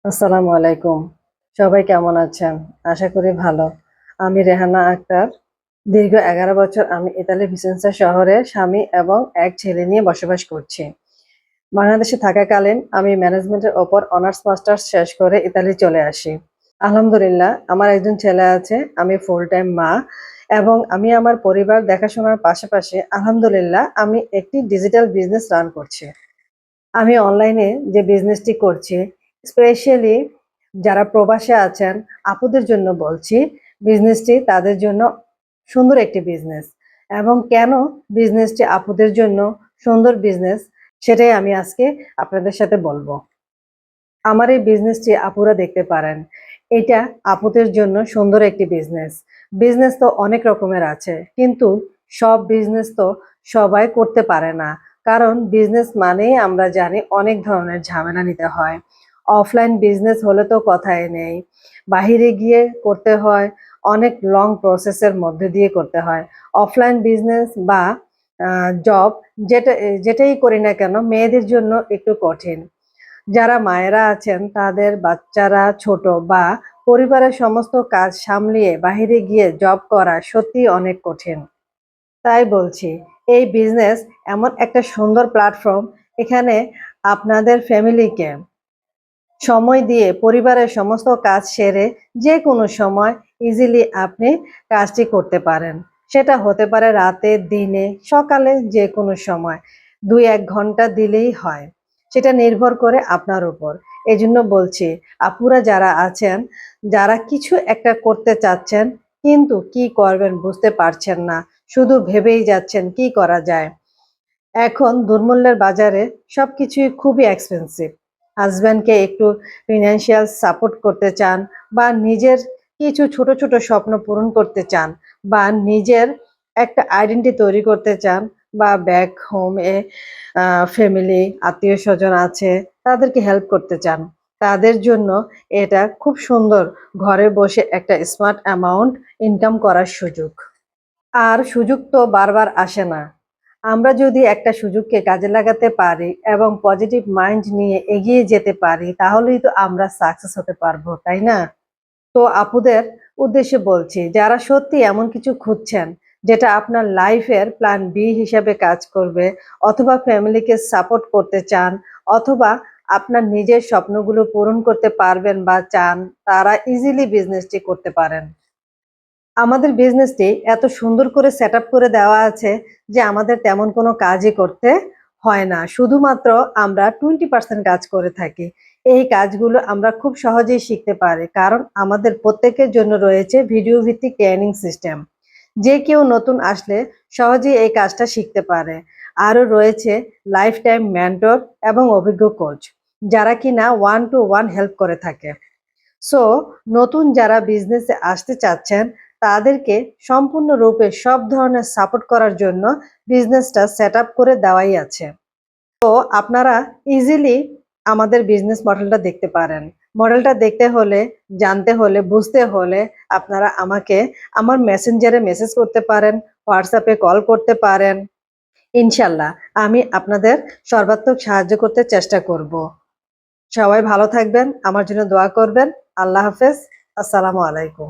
আসসালামু আলাইকুম। সবাই কেমন আছেন? আশা করি ভালো। আমি রেহানা আক্তার। দীর্ঘ ১১ বছর আমি ইতালির ভিসেন্সা শহরে স্বামী এবং এক ছেলে নিয়ে বসবাস করছি। বাংলাদেশে থাকাকালীন আমি ম্যানেজমেন্টের ওপর অনার্স মাস্টার্স শেষ করে ইতালি চলে আসি। আলহামদুলিল্লাহ আমার একজন ছেলে আছে, আমি ফুল টাইম মা এবং আমি আমার পরিবার দেখাশোনার পাশাপাশি আলহামদুলিল্লাহ আমি একটি ডিজিটাল বিজনেস রান করছি। আমি অনলাইনে যে বিজনেসটি করছি, স্পেশালি যারা প্রবাসে আছেন আপুদের জন্য বলছি, বিজনেসটি তাদের জন্য সুন্দর একটি বিজনেস এবং কেন বিজনেসটি আপুদের জন্য সুন্দর বিজনেস সেটাই আমি আজকে আপনাদের সাথে বলবো। আমার এই বিজনেসটি আপুরা দেখতে পারেন। এটা আপুদের জন্য সুন্দর একটি বিজনেস। বিজনেস তো অনেক রকমের আছে, কিন্তু সব বিজনেস তো সবাই করতে পারে না। কারণ বিজনেস মানেই আমরা জানি অনেক ধরনের ঝামেলা নিতে হয়। অফলাইন বিজনেস হলে তো কথাই নেই। বাহিরে গিয়ে করতে হয়, অনেক লং প্রসেসের মধ্যে দিয়ে করতে হয়। অফলাইন বিজনেস বা জব যেটাই করি না কেন মেয়েদের জন্য একটু কঠিন। যারা মায়েরা আছেন তাদের বাচ্চারা ছোট বা পরিবারের সমস্ত কাজ সামলিয়ে বাহিরে গিয়ে জব করা সত্যি অনেক কঠিন। তাই বলছি এই বিজনেস এমন একটা সুন্দর প্ল্যাটফর্ম, এখানে আপনাদের ফ্যামিলিকে সময় দিয়ে পরিবারের সমস্ত কাজ সেরে যে কোনো সময় ইজিলি আপনি কাজটি করতে পারেন। সেটা হতে পারে রাতে, দিনে, সকালে, যে কোনো সময় ২-১ ঘন্টা দিলেই হয়। সেটা নির্ভর করে আপনার উপর। এজন্য বলছি আপুরা যারা আছেন, যারা কিছু একটা করতে চাচ্ছেন কিন্তু কি করবেন বুঝতে পারছেন না, শুধু ভেবেই যাচ্ছেন কি করা যায়। এখন দুর্মূল্যের বাজারে সবকিছুই খুবই এক্সপেন্সিভ। হাসব্যান্ডকে একটু ফিনান্সিয়াল সাপোর্ট করতে চান বা নিজের কিছু ছোট, ছোট স্বপ্ন পূরণ করতে চান বা নিজের একটা আইডেন্টি তৈরি করতে চান বা ব্যাক হোম এ ফ্যামিলি, আত্মীয়স্বজন আছে, তাদেরকে হেল্প করতে চান। তাদের জন্য এটা খুব সুন্দর, ঘরে বসে একটা স্মার্ট অ্যামাউন্ট ইনকাম করার সুযোগ। আর সুযোগ তো বারবার আসে না। আমরা যদি একটা সুযোগকে কাজে লাগাতে পারি এবং পজিটিভ মাইন্ড নিয়ে এগিয়ে যেতে পারি তাহলেই তো আমরা সাকসেস হতে পারবো, তাই না? তো আপুদের উদ্দেশ্যে বলছি, যারা সত্যি এমন কিছু খুঁজছেন যেটা আপনার লাইফের প্ল্যান বি হিসাবে কাজ করবে, অথবা ফ্যামিলিকে সাপোর্ট করতে চান, অথবা আপনার নিজের স্বপ্নগুলো পূরণ করতে পারবেন বা চান, তারা ইজিলি বিজনেসটি করতে পারেন। আমাদের বিজনেসটি এত সুন্দর করে সেটআপ করে দেওয়া আছে যে আমাদের তেমন কোনো কাজই করতে হয় না। শুধুমাত্র আমরা 20% কাজ করে থাকি। এই কাজগুলো আমরা খুব সহজেই শিখতে পারি। কারণ আমাদের প্রত্যেকের জন্য রয়েছে ভিডিও ভিত্তিক ট্রেনিং সিস্টেম। যে কেউ নতুন আসলে সহজেই এই কাজটা শিখতে পারে। আরও রয়েছে লাইফ টাইম মেন্টর এবং অভিজ্ঞ কোচ, যারা কিনা 1 to 1 হেল্প করে থাকে। সো নতুন যারা বিজনেসে আসতে চাচ্ছেন তাদেরকে সম্পূর্ণরূপে সব ধরনের সাপোর্ট করার জন্য বিজনেসটা সেট আপ করে দেওয়াই আছে। তো আপনারা ইজিলি আমাদের বিজনেস মডেলটা দেখতে পারেন। মডেলটা দেখতে হলে, জানতে হলে, বুঝতে হলে আপনারা আমাকে আমার মেসেঞ্জারে মেসেজ করতে পারেন, হোয়াটসঅ্যাপে কল করতে পারেন। ইনশাল্লাহ আমি আপনাদের সর্বাত্মক সাহায্য করতে চেষ্টা করব। সবাই ভালো থাকবেন, আমার জন্য দোয়া করবেন। আল্লাহ হাফেজ। আসসালামু আলাইকুম।